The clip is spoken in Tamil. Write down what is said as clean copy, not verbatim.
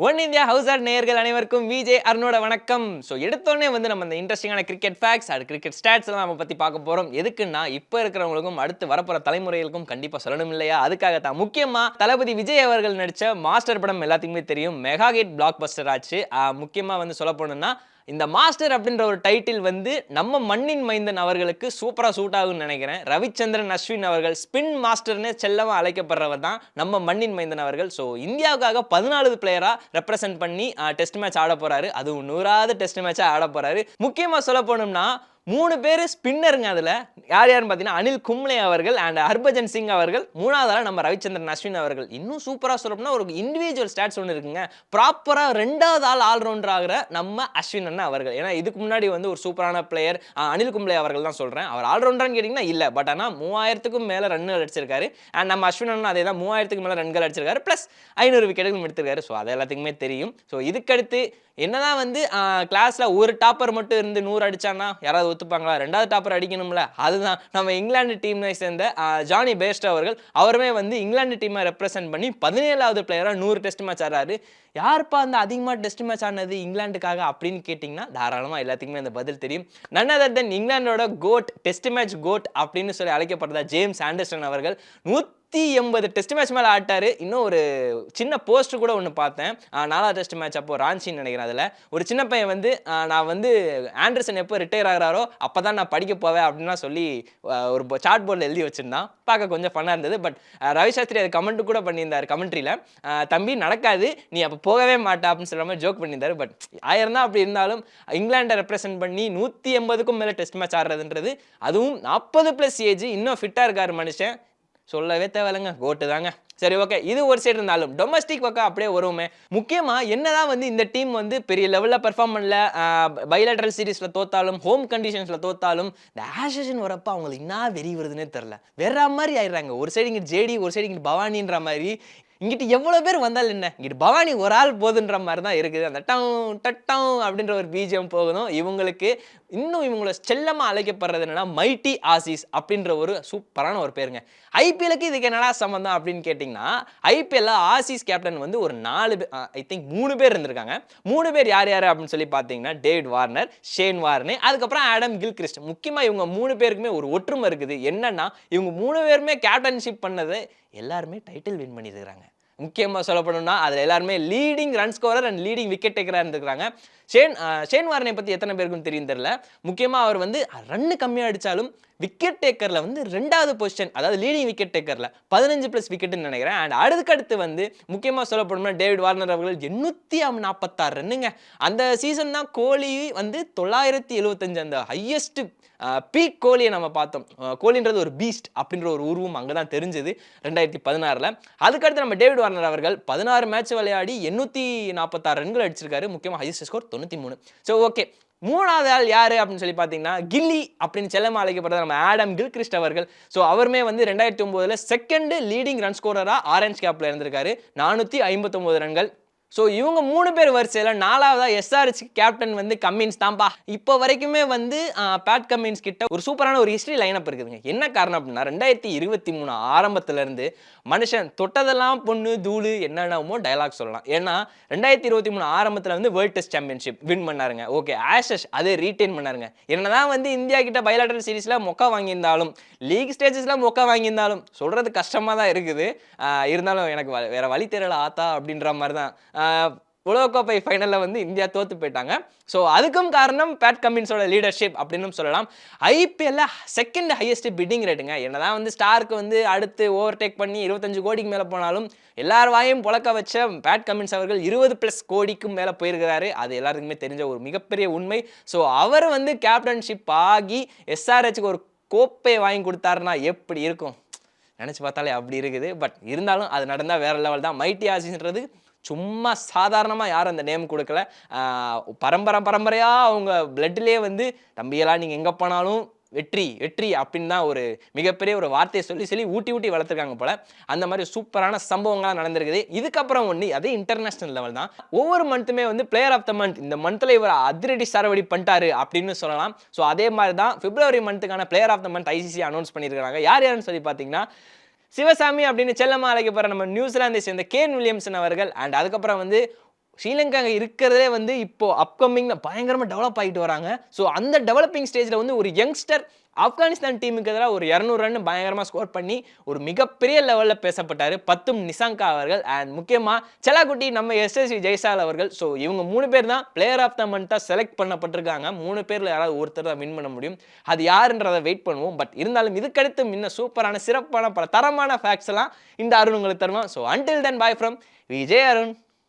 ஒன் இந்தியா ஹவுஸ் ஆட் நேயர்கள் அனைவருக்கும் விஜே அருணோட வணக்கம். ஸோ எடுத்தோடனே வந்து நம்ம இந்த இன்ட்ரெஸ்டிங்கான கிரிக்கெட் ஃபேக்ட்ஸ் அது கிரிக்கெட் ஸ்டாட்ஸ் எல்லாம் நம்ம பற்றி பார்க்க போகிறோம். எதுக்குன்னா இப்போ இருக்கிறவங்களுக்கும் அடுத்து வரப்போகிற தலைமுறைகளுக்கும் கண்டிப்பாக சொல்லணும் இல்லையா? அதுக்காகத்தான் முக்கியமாக தளபதி விஜய் அவர்கள் நடித்த மாஸ்டர் படம் எல்லாத்துக்குமே தெரியும். மெகா ஹிட் பிளாக் பஸ்டர் ஆச்சு. முக்கியமாக வந்து சொல்ல போனோம்னா இந்த மாஸ்டர் அப்படின்ற ஒரு டைட்டில் வந்து நம்ம மண்ணின் மைந்தன் அவர்களுக்கு சூப்பராக சூட் ஆகும்னு நினைக்கிறேன். ரவிச்சந்திரன் அஸ்வின் அவர்கள் ஸ்பின் மாஸ்டர்னு செல்லமாக அழைக்கப்படுறவர் தான் நம்ம மண்ணின் மைந்தன் அவர்கள். ஸோ இந்தியாவுக்காக 14வது பிளேயராக ரெப்ரசென்ட் பண்ணி டெஸ்ட் மேட்ச் ஆட போறாரு. அதுவும் 100வது டெஸ்ட் மேட்சாக ஆட போறாரு. முக்கியமாக சொல்ல போனோம்னா 3 பேர் ஸ்பின்னருங்க. அதில் யார் யாருன்னு பார்த்தீங்கன்னா அனில் கும்ளே அவர்கள் அண்ட் ஹர்பஜன் சிங் அவர்கள், 3வது நம்ம ரவிச்சந்திரன் அஸ்வின் அவர்கள். இன்னும் சூப்பராக சொல்லணும்னா ஒரு இண்டிவிஜுவல் ஸ்டாட்ஸ் ஒன்று இருக்குங்க. ப்ராப்பராக 2வது ஆல்ரவுண்டர் ஆகிற நம்ம அஸ்வின் அண்ணா அவர்கள். ஏன்னா இதுக்கு முன்னாடி வந்து ஒரு சூப்பரான பிளேயர் அனில் கும்ளே அவர்கள் தான் சொல்கிறேன். அவர் ஆல்ரவுண்டர்னு கேட்டிங்கன்னா இல்லை, பட் ஆனால் 3000க்கும் மேலே ரன்கள் அடிச்சிருக்காரு. அண்ட் நம்ம அஸ்வின் அண்ணா அதே தான் 3000க்கு மேலே ரன்கள் அடிச்சிருக்காரு, ப்ளஸ் 500 விக்கெட்டுகளும் எடுத்திருக்காரு. ஸோ அது எல்லாத்துக்குமே தெரியும். ஸோ இதுக்கடுத்து என்னதான் வந்து கிளாஸ்ல ஒரு டாப்பர் மட்டும் இருந்து 100 அடிச்சானா யாராவது ஒத்துப்பாங்களா? 2வது டாப்பர் அடிக்கணும்ல. அதுதான் நம்ம இங்கிலாந்து டீமை சேர்ந்த ஜானி பேஸ்ட் அவர்கள். அவருமே வந்து இங்கிலாந்து டீமை ரெப்ரசென்ட் பண்ணி 17வது பிளேயரா 100 டெஸ்ட் மேட்ச் ஆடுறாரு. யாருப்பா அந்த அதிகமாக டெஸ்ட் மேட்ச் ஆனது இங்கிலாந்துக்காக அப்படின்னு கேட்டிங்கன்னா தாராளமாக எல்லாத்துக்குமே அந்த பதில் தெரியும். நன் அதர் தென் இங்கிலாந்தோட கோட், டெஸ்ட் மேட்ச் கோட் அப்படின்னு சொல்லி அழைக்கப்படுறதா ஜேம்ஸ் ஆண்டர்சன் அவர்கள் 180 டெஸ்ட் மேட்ச் மேலே ஆட்டாரு. இன்னும் ஒரு சின்ன போஸ்ட் கூட ஒன்று பார்த்தேன். 4வது டெஸ்ட் மேட்ச் அப்போ ராஞ்சின்னு நினைக்கிறேன். அதில் ஒரு சின்ன பையன் வந்து நான் வந்து ஆண்டர்சன் எப்போ ரிட்டையர் ஆகிறாரோ அப்போ தான் நான் படிக்க போவேன் அப்படின்னா சொல்லி ஒரு சார்ட் போர்டில் எழுதி வச்சிருந்தான். பார்க்க கொஞ்சம் ஃபன்னாக இருந்தது. பட் ரவி சாஸ்திரி அது கமெண்ட் கூட பண்ணியிருந்தார் கமெண்ட்ரியில். தம்பி நடக்காது, நீ அப்போ போகவே மாட்டா அப்படின்னு சொல்கிற மாதிரி ஜோக் பண்ணியிருந்தார். பட் ஆயிரம் தான் அப்படி இருந்தாலும் இங்கிலாண்டை ரெப்ரசென்ட் பண்ணி 180க்கும் மேலே டெஸ்ட் மேட்ச் ஆடுறதுன்றது, அதுவும் 40+ ஏஜ், இன்னும் ஃபிட்டாக இருக்கார் மனுஷன். சொல்லவே தேவையில்லைங்க, கோட்டு தாங்க. சரி, ஓகே, இது ஒரு சைடு இருந்தாலும் டொமஸ்டிக் பக்கம் அப்படியே வருவோமே. முக்கியமாக என்னதான் வந்து இந்த டீம் வந்து பெரிய லெவலில் பெர்ஃபார்ம் பண்ணல, பைலேட்ரல் சீரீஸில் தோத்தாலும், ஹோம் கண்டிஷன்ஸில் தோத்தாலும், இந்த ஆஷன் வரப்போ அவங்களுக்கு என்ன வெறி வருதுன்னே தெரில. வேற மாதிரி ஆயிடுறாங்க. ஒரு சைடு இங்கே ஜேடி, ஒரு சைடு இங்கே பவானின்ற மாதிரி. இங்கிட்ட எவ்வளோ பேர் வந்தாலும் என்ன, இங்கிட்ட பவானி ஒரு ஆள் போதுன்ற மாதிரி தான் இருக்குது. அந்த டங் அப்படின்ற ஒரு பிஜிஎம் போகணும். இவங்களுக்கு இன்னும் இவங்களை செல்லமாக அழைக்கப்படுறது என்னன்னா மைட்டி ஆசிஸ் அப்படின்ற ஒரு சூப்பரான ஒரு பேருங்க. ஐபிஎலுக்கு இதுக்கு என்னடா சம்மந்தம் அப்படின்னு கேட்டிங்கன்னா, ஐபிஎல்ல ஆசிஸ் கேப்டன் வந்து ஒரு 4 பேர், ஐ திங்க் 3 பேர் இருந்திருக்காங்க. 3 பேர் யார் யார் அப்படின்னு சொல்லி பார்த்தீங்கன்னா டேவிட் வார்னர், ஷேன் வார்னே, அதுக்கப்புறம் ஆடம் கில்கிறிஸ்ட். முக்கியமாக இவங்க 3 பேருக்குமே ஒரு ஒற்றுமை இருக்குது. என்னன்னா இவங்க 3 பேருமே கேப்டன்ஷிப் பண்ணது எல்லாருமே டைட்டில் வின் பண்ணியிருக்கிறாங்க. முக்கியமாக சொல்லப்படணும்னா அதில் எல்லாருமே leading run scorer and leading wicket டேக்கராக இருந்திருக்காங்க. ஷேன் வார்னை பற்றி எத்தனை பேருக்கும் தெரியும் தெரியல. முக்கியமாக அவர் வந்து ரன்னு கம்மியாக அடித்தாலும் விக்கெட் டேக்கரில் வந்து 2வது பொசிஷன், அதாவது லீடிங் விக்கெட் டேக்கரில் 15+ விக்கெட்டுன்னு நினைக்கிறேன். அண்ட் அடுத்து வந்து முக்கியமாக சொல்லப்படணும்னா டேவிட் வார்னர் அவர்கள் 846 ரன்னுங்க. அந்த சீசன் தான் கோலி வந்து 975 அந்த ஹையஸ்ட் பீக் கோலியை நம்ம பார்த்தோம். கோலின்றது ஒரு பீஸ்ட் அப்படின்ற ஒரு உருவம் அங்கே தான் தெரிஞ்சது 2016. அதுக்கடுத்து நம்ம டேவிட் வார்னர் அவர்கள் 16 மேட்ச் விளையாடி 846 ரன்கள் அடிச்சிருக்காரு. முக்கியமாக ஹையஸ்ட் ஸ்கோர் 93. ஸோ ஓகே, 3வது ஆள் யாரு அப்படின்னு சொல்லி பார்த்தீங்கன்னா கில்லி அப்படின்னு செல்லமாக அழைக்கப்படுறது நம்ம ஆடம் கில்கிறிஸ்ட் அவர்கள். ஸோ அவருமே வந்து 2009 செகண்ட் லீடிங் ரன் ஸ்கோரராக ஆரஞ்ச் கேப்ல இருந்திருக்காரு, 459 ரன்கள். ஸோ இவங்க 3 பேர் வரிசையில் 4வதா எஸ்ஆர்ஹெச் கேப்டன் வந்து கம்மின்ஸ் தான்ப்பா. இப்போ வரைக்குமே வந்து பேட் கம்மின்ஸ் கிட்ட ஒரு சூப்பரான ஒரு ஹிஸ்ட்ரி லைனப் இருக்குதுங்க. என்ன காரணம் அப்படின்னா 2023 ஆரம்பத்திலேருந்து மனுஷன் தொட்டதெல்லாம் பொண்ணு தூளு என்னென்னமோ டைலாக் சொல்லலாம். ஏன்னா 2023 ஆரம்பத்தில் வந்து வேர்ல்ட் டெஸ்ட் சாம்பியன்ஷிப் வின் பண்ணாருங்க. ஓகே, ஆஷஸ் அதே ரீட்டைன் பண்ணாருங்க. என்னதான் வந்து இந்தியா கிட்ட பைலேட்டரல் சீரீஸில் மொக்கா வாங்கியிருந்தாலும், லீக் ஸ்டேஜஸ்ல மொக்கா வாங்கியிருந்தாலும் சொல்றது கஷ்டமாக தான் இருக்குது. இருந்தாலும் எனக்கு வேற வழி தெரியல ஆத்தா அப்படின்ற மாதிரி தான். உலகக்கோப்பை ஃபைனலில் வந்து இந்தியா தோற்று போயிட்டாங்க. ஸோ அதுக்கும் காரணம் பேட் கமின்ஸோட லீடர்ஷிப் அப்படின்னு சொல்லலாம். ஐபிஎல்ல செகண்ட் ஹையஸ்ட் பிட்டிங் ரேட்டுங்க. என்னதான் வந்து ஸ்டாருக்கு வந்து அடுத்து ஓவர்டேக் பண்ணி 25 கோடிக்கு மேலே போனாலும் எல்லார் வாயும் புழக்க வச்ச பேட் கமின்ஸ் அவர்கள் 20+ கோடிக்கும் மேலே போயிருக்கிறாரு. அது எல்லாருக்குமே தெரிஞ்ச ஒரு மிகப்பெரிய உண்மை. ஸோ அவர் வந்து கேப்டன்ஷிப் ஆகி எஸ்ஆர்ஹெச்சுக்கு ஒரு கோப்பை வாங்கி கொடுத்தாருன்னா எப்படி இருக்கும் நினச்சி பார்த்தாலே அப்படி இருக்குது. பட் இருந்தாலும் அது நடந்தால் வேற லெவல் தான். மைட்டி ஆசிஸ்ன்றது சும்மா சாதாரணமாக யாரும் அந்த நேம் கொடுக்கல. பரம்பரையாக அவங்க பிளட்லேயே வந்து தம்பியெல்லாம் நீங்கள் எங்கே போனாலும் வெற்றி வெற்றி அப்படின்னு தான் ஒரு மிகப்பெரிய ஒரு வார்த்தையை சொல்லி ஊட்டி வளர்த்துருக்காங்க போல. அந்த மாதிரி சூப்பரான சம்பவங்கள்லாம் நடந்திருக்குது. இதுக்கப்புறம் ஒன்று அதே இன்டர்நேஷனல் லெவல் தான். ஒவ்வொரு மந்த்துமே வந்து பிளேயர் ஆஃப் த மந்த், இந்த மந்த்தில் இவர் அதிரடி சாரவடி பண்ணிட்டாரு அப்படின்னு சொல்லலாம். ஸோ அதே மாதிரி தான் பிப்ரவரி மந்த்துக்கான player of the month ICC announce பண்ணியிருக்காங்க. யாருன்னு சொல்லி பார்த்தீங்கன்னா சிவசாமி அப்படின்னு செல்லமாக அழைக்கப்படுற நம்ம நியூசிலாந்தை சேர்ந்த கேன் வில்லியம்சன் அவர்கள். அண்ட் அதுக்கப்புறம் வந்து ஸ்ரீலங்கா அங்க இருக்கிறதே வந்து இப்போ அப்கமிங்ல பயங்கரமா டெவலப் ஆயிட்டு வராங்க. ஸோ அந்த டெவலப்பிங் ஸ்டேஜ்ல வந்து ஒரு யங்ஸ்டர் ஆப்கானிஸ்தான் டீமுக்கு எதிராக ஒரு 200 ரன் பயங்கரமா ஸ்கோர் பண்ணி ஒரு மிகப்பெரிய லெவல்ல பேசப்பட்டாரு. பத்தும் நிசாங்கா அவர்கள் அண்ட் முக்கியமா செல்லாக்குட்டி நம்ம எஸ்எஸ்வி ஜெய்சால் அவர்கள். ஸோ இவங்க 3 பேர் தான் பிளேயர் ஆஃப் த மந்த்தா செலக்ட் பண்ணப்பட்டிருக்காங்க. 3 பேர்ல யாராவது ஒருத்தர் தான் வின் பண்ண முடியும். அது யாருன்றத வெயிட் பண்ணுவோம். பட் இருந்தாலும் இதுக்கடுத்து இன்னும் சூப்பரான சிறப்பான பல தரமான ஃபேக்ட்ஸ் எல்லாம் இந்த அருண் உங்களுக்கு தருவான். So until then bye from Vijay Arun.